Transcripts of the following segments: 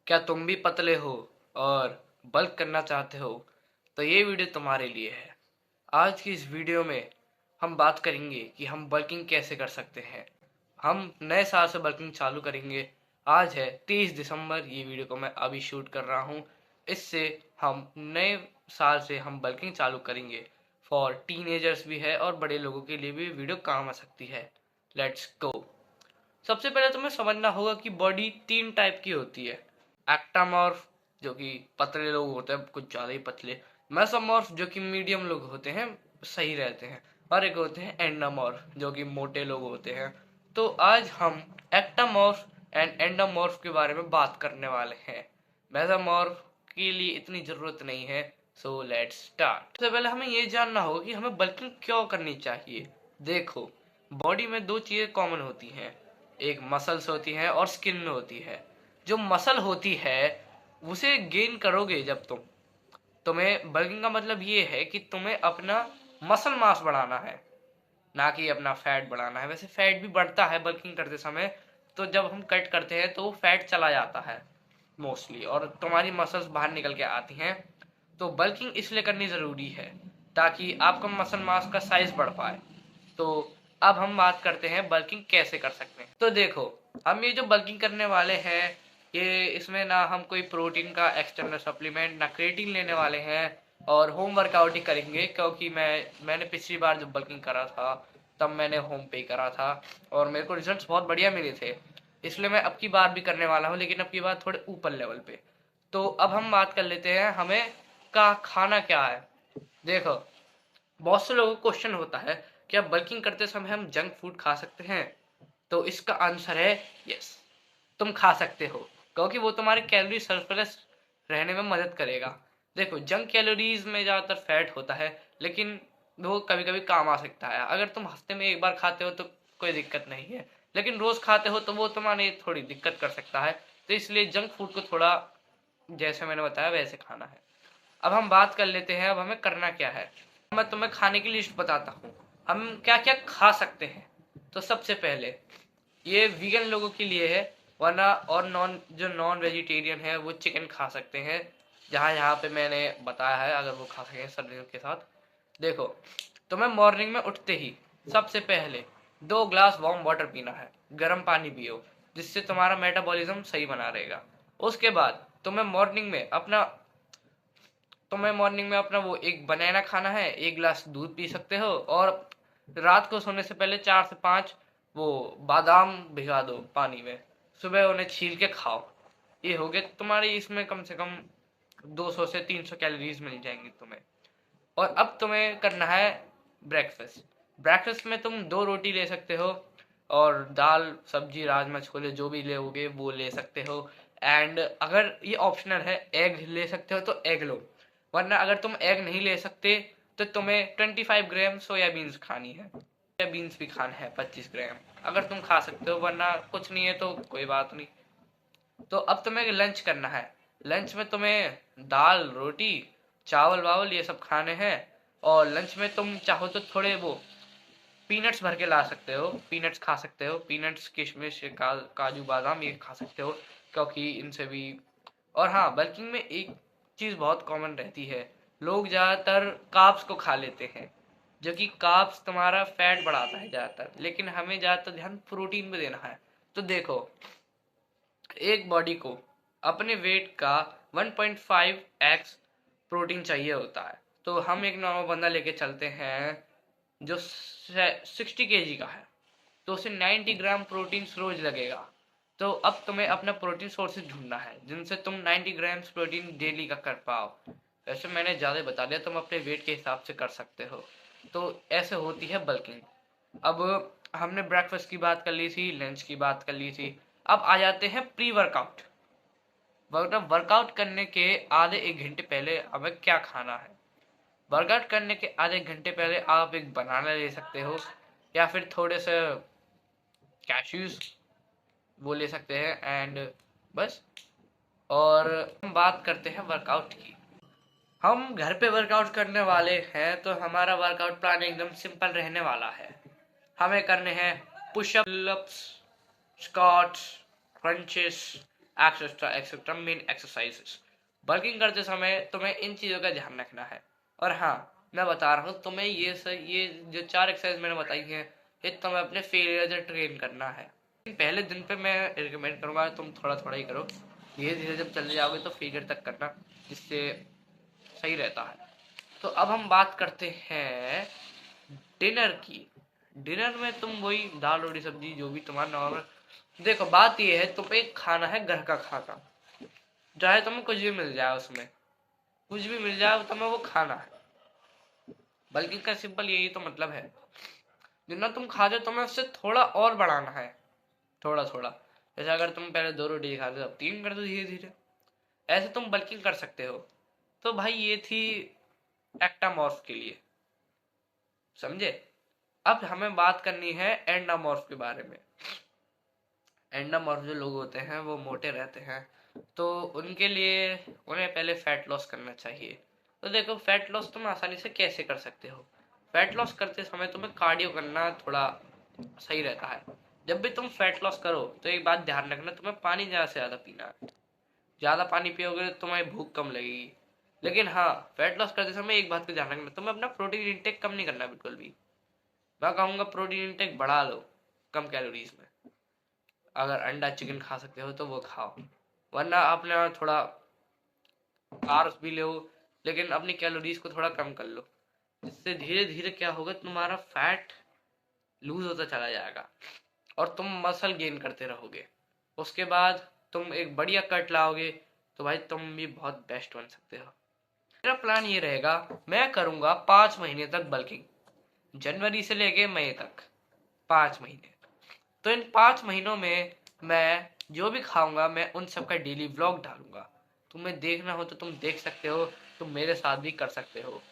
क्या तुम भी पतले हो और बल्क करना चाहते हो? तो ये वीडियो तुम्हारे लिए है। आज की इस वीडियो में हम बात करेंगे कि हम बल्किंग कैसे कर सकते हैं। हम नए साल से बल्किंग चालू करेंगे। आज है 30 दिसंबर। ये वीडियो को मैं अभी शूट कर रहा हूँ। इससे हम नए साल से हम बल्किंग चालू करेंगे। फॉर टीनेजर्स भी है और बड़े लोगों के लिए भी वीडियो काम आ सकती है। Let's go. सबसे पहले तुम्हें समझना होगा कि बॉडी 3 टाइप की होती है। एक्टामॉर्फ जो कि पतले लोग होते हैं, कुछ ज़्यादा ही पतले। मेसोमॉर्फ जो कि मीडियम लोग होते हैं, सही रहते हैं। और एक होते हैं एंडोमॉर्फ जो कि मोटे लोग होते हैं। तो आज हम एक्टामॉर्फ एंड एंडोमॉर्फ के बारे में बात करने वाले हैं। मेसोमॉर्फ के लिए इतनी ज़रूरत नहीं है। So let's start. सबसे पहले हमें ये जानना होगा कि हमें बल्किंग क्यों करनी चाहिए। देखो, बॉडी में दो चीज़ें कॉमन होती हैं। एक मसल्स होती है और स्किन होती है। जो मसल होती है उसे गेन करोगे जब तुम्हें बल्किंग का मतलब ये है कि तुम्हें अपना मसल मास बढ़ाना है, ना कि अपना फैट बढ़ाना है। वैसे फैट भी बढ़ता है बल्किंग करते समय। तो जब हम कट करते हैं तो फैट चला जाता है मोस्टली, और तुम्हारी मसल्स बाहर निकल के आती हैं। तो बल्किंग इसलिए करनी ज़रूरी है ताकि आपका मसल मास का साइज बढ़ पाए। तो अब हम बात करते हैं बल्किंग कैसे कर सकते हैं। तो देखो, हम ये जो बल्किंग करने वाले हैं, ये इसमें ना हम कोई प्रोटीन का एक्सटर्नल सप्लीमेंट ना क्रिएटिन लेने वाले हैं, और होम वर्कआउट ही करेंगे। क्योंकि मैंने पिछली बार जब बल्किंग करा था तब मैंने होम पे करा था और मेरे को रिजल्ट्स बहुत बढ़िया मिले थे। इसलिए मैं अब की बार भी करने वाला हूँ, लेकिन अब की बार थोड़े ऊपर लेवल पे। तो अब हम बात कर लेते हैं हमें का खाना क्या है। देखो, बहुत से लोगों को क्वेश्चन होता है, क्या बल्किंग करते समय हम जंक फूड खा सकते हैं? तो इसका आंसर है यस, तुम खा सकते हो। क्योंकि वो तुम्हारे कैलोरी सरप्लस रहने में मदद करेगा। देखो, जंक कैलोरीज में ज़्यादातर फैट होता है, लेकिन वो कभी कभी काम आ सकता है। अगर तुम हफ्ते में एक बार खाते हो तो कोई दिक्कत नहीं है, लेकिन रोज़ खाते हो तो वो तुम्हारे थोड़ी दिक्कत कर सकता है। तो इसलिए जंक फूड को थोड़ा, जैसे मैंने बताया, वैसे खाना है। अब हम बात कर लेते हैं अब हमें करना क्या है। मैं तुम्हें खाने की लिस्ट बताता हूँ, हम क्या क्या खा सकते हैं। तो सबसे पहले, ये वीगन लोगों के लिए है, वरना और नॉन वेजिटेरियन है वो चिकन खा सकते हैं, जहाँ यहाँ पे मैंने बताया है, अगर वो खा सकें सर्दियों के साथ। देखो, तुम्हें मॉर्निंग में उठते ही सबसे पहले 2 ग्लास वार्म वाटर पीना है। गर्म पानी पियो, जिससे तुम्हारा मेटाबॉलिज्म सही बना रहेगा। उसके बाद तुम्हें मॉर्निंग में अपना वो एक बनाना खाना है, 1 गिलास दूध पी सकते हो, और रात को सोने से पहले 4 से 5 वो बादाम भिगा दो पानी में, सुबह उन्हें छील के खाओ। ये हो गया तुम्हारी, इसमें कम से कम 200 से 300 कैलोरीज मिल जाएंगी तुम्हें। और अब तुम्हें करना है ब्रेकफास्ट। ब्रेकफास्ट में तुम 2 रोटी ले सकते हो, और दाल सब्जी राजमा छोले जो भी लोगे वो ले सकते हो। एंड अगर ये ऑप्शनल है, एग ले सकते हो तो एग लो, वरना अगर तुम एग नहीं ले सकते तो तुम्हें 25 ग्राम सोयाबीन्स खानी है। सोयाबीन्स भी खाना है 25 ग्राम, अगर तुम खा सकते हो, वरना कुछ नहीं है तो कोई बात नहीं। तो अब तुम्हें लंच करना है। लंच में तुम्हें दाल रोटी चावल वावल ये सब खाने हैं। और लंच में तुम चाहो तो थोड़े वो पीनट्स भर के ला सकते हो, पीनट्स खा सकते हो। पीनट्स किशमिश काजू बादाम ये खा सकते हो, क्योंकि इनसे भी। और हाँ, बल्किंग में एक चीज़ बहुत कॉमन रहती है, लोग ज़्यादातर कार्ब्स को खा लेते हैं, जो कि कार्ब्स तुम्हारा फैट बढ़ाता है ज़्यादातर, लेकिन हमें ज़्यादातर ध्यान प्रोटीन पे देना है। तो देखो, एक बॉडी को अपने वेट का 1.5x प्रोटीन चाहिए होता है। तो हम एक नॉर्मल बंदा लेके चलते हैं जो 60 kg का है, तो उसे 90 ग्राम प्रोटीन रोज लगेगा। तो अब तुम्हें अपना प्रोटीन सोर्सेज ढूंढना है जिनसे तुम 90 ग्राम प्रोटीन डेली का कर पाओ। वैसे मैंने ज़्यादा बता दिया, तुम अपने वेट के हिसाब से कर सकते हो। तो ऐसे होती है बल्किंग। अब हमने ब्रेकफास्ट की बात कर ली थी, लंच की बात कर ली थी। अब आ जाते हैं प्री वर्कआउट। वर्कआउट करने के आधे 1 घंटे पहले हमें क्या खाना है। वर्कआउट करने के आधे घंटे पहले आप एक बनाना ले सकते हो, या फिर थोड़े से कैश्यूज वो ले सकते हैं, एंड बस। और हम बात करते हैं वर्कआउट की। हम घर पे वर्कआउट करने वाले हैं तो हमारा वर्कआउट प्लान एकदम सिंपल रहने वाला है। हमें करने हैं pushup, squats, crunches, etcetera etcetera main exercises. Bulking करते समय तुम्हें इन चीज़ों का ध्यान रखना है। और हाँ, मैं बता रहा हूँ तुम्हें ये जो 4 एक्सरसाइज मैंने बताई हैं, ये तुम्हें अपने फेलियर से ट्रेन करना है। पहले दिन पे मैं रिकमेंड करूँगा तुम थोड़ा थोड़ा ही करो, धीरे धीरे जब चले जाओगे तो फेलियर तक करना, जिससे सही रहता है। तो अब हम बात करते हैं डिनर की। डिनर में तुम वही दाल रोटी सब्जी जो भी तुम्हारा नॉर्मल। देखो बात ये है, तुम्हें खाना है घर का खाना, चाहे तुम्हें कुछ भी मिल जाए, उसमें कुछ भी मिल जाए तुम्हें वो खाना है। बल्कि का सिंपल यही तो मतलब है, जितना तुम खाते हो तुम्हें उससे थोड़ा और बढ़ाना है, थोड़ा थोड़ा। जैसे अगर तुम पहले 2 रोटी खाते हो अब 3 कर दो धीरे धीरे, ऐसे तुम बल्किंग कर सकते हो। तो भाई ये थी एक्टामॉर्फ के लिए, समझे। अब हमें बात करनी है एंडामॉर्फ के बारे में। एंडामॉर्फ जो लोग होते हैं वो मोटे रहते हैं, तो उनके लिए उन्हें पहले फैट लॉस करना चाहिए। तो देखो फैट लॉस तुम आसानी से कैसे कर सकते हो। फैट लॉस करते समय तुम्हें कार्डियो करना थोड़ा सही रहता है। जब भी तुम फैट लॉस करो तो एक बात ध्यान रखना, तुम्हें पानी ज़्यादा से ज़्यादा पीना है। ज़्यादा पानी पियोगे तो तुम्हें भूख कम लगेगी। लेकिन हाँ, फैट लॉस करते समय एक बात का ध्यान रखना, तुम्हें अपना प्रोटीन इंटेक कम नहीं करना बिल्कुल भी। मैं कहूँगा प्रोटीन इंटेक बढ़ा लो कम कैलोरीज में। अगर अंडा चिकन खा सकते हो तो वो खाओ, वरना अपना थोड़ा कार्ब्स भी लो, लेकिन अपनी कैलोरीज को थोड़ा कम कर लो। इससे धीरे धीरे क्या होगा, तुम्हारा फैट लूज होता चला जाएगा और तुम मसल गेन करते रहोगे। उसके बाद तुम एक बढ़िया कट लाओगे तो भाई तुम भी बहुत बेस्ट बन सकते हो। मेरा प्लान ये रहेगा, मैं करूँगा 5 महीने तक बल्किंग, जनवरी से लेके मई तक 5 महीने। तो इन 5 महीनों में मैं जो भी खाऊंगा मैं उन सब का डेली व्लॉग डालूंगा। तुम्हें देखना हो तो तुम देख सकते हो, तुम मेरे साथ भी कर सकते हो।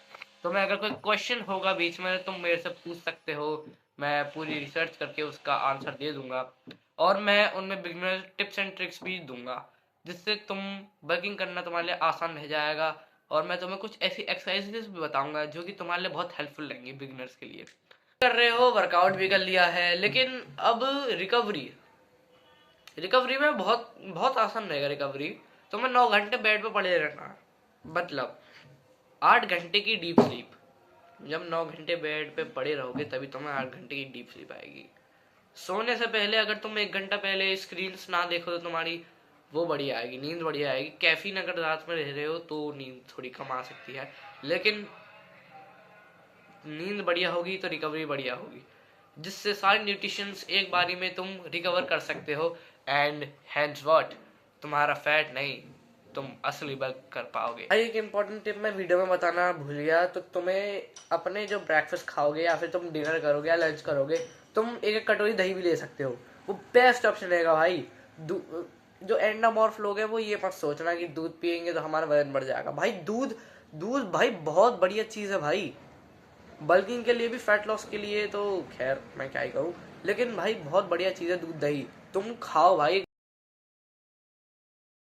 तुम्हें अगर कोई क्वेश्चन होगा बीच में तुम मेरे से पूछ सकते हो, मैं पूरी रिसर्च करके उसका आंसर दे दूंगा। और मैं उनमें बिगिनर टिप्स एंड ट्रिक्स भी दूंगा, जिससे तुम बल्किंग करना तुम्हारे लिए आसान रह जाएगा। और मैं तुम्हें कुछ ऐसी एक्सरसाइजेस भी बताऊंगा जो कि तुम्हारे लिए बहुत हेल्पफुल रहेंगी बिगिनर्स के लिए। कर रहे हो, वर्कआउट भी कर लिया है, लेकिन अब रिकवरी रिकवरी में बहुत बहुत आसान रहेगा रिकवरी। तुम्हें 9 घंटे बेड पे पड़े रहना, मतलब 8 घंटे की डीप स्लीप। जब 9 घंटे बेड पे पड़े रहोगे तभी तुम्हें 8 घंटे की डीप स्लीप आएगी। सोने से पहले अगर तुम 1 घंटा पहले स्क्रीन ना देखो तो तुम्हारी वो बढ़िया आएगी, नींद बढ़िया आएगी। कैफीन अगर रात में रह रहे हो तो नींद थोड़ी कम आ सकती है, लेकिन नींद बढ़िया होगी तो रिकवरी बढ़िया होगी, जिससे सारे न्यूट्रिशंस एक बारी में तुम रिकवर कर सकते हो। एंड हैंड्स व्हाट, तुम्हारा फैट नहीं, तुम असली बल्क कर पाओगे। एक इम्पोर्टेंट टिप मैं वीडियो में बताना भूल गया, तो तुम्हें अपने जो ब्रेकफास्ट खाओगे या फिर तुम डिनर करोगे या लंच करोगे, तुम एक कटोरी दही भी ले सकते हो। वो बेस्ट ऑप्शन रहेगा भाई। जो एंडोमॉर्फ लोग हैं वो ये मत सोचना कि दूध पियेंगे तो हमारा वजन बढ़ जाएगा। भाई दूध दूध भाई बहुत बढ़िया चीज़ है भाई, बल्किंग के लिए भी, फैट लॉस के लिए तो खैर मैं क्या ही कहूँ, लेकिन भाई बहुत बढ़िया चीज़ है दूध दही, तुम खाओ भाई।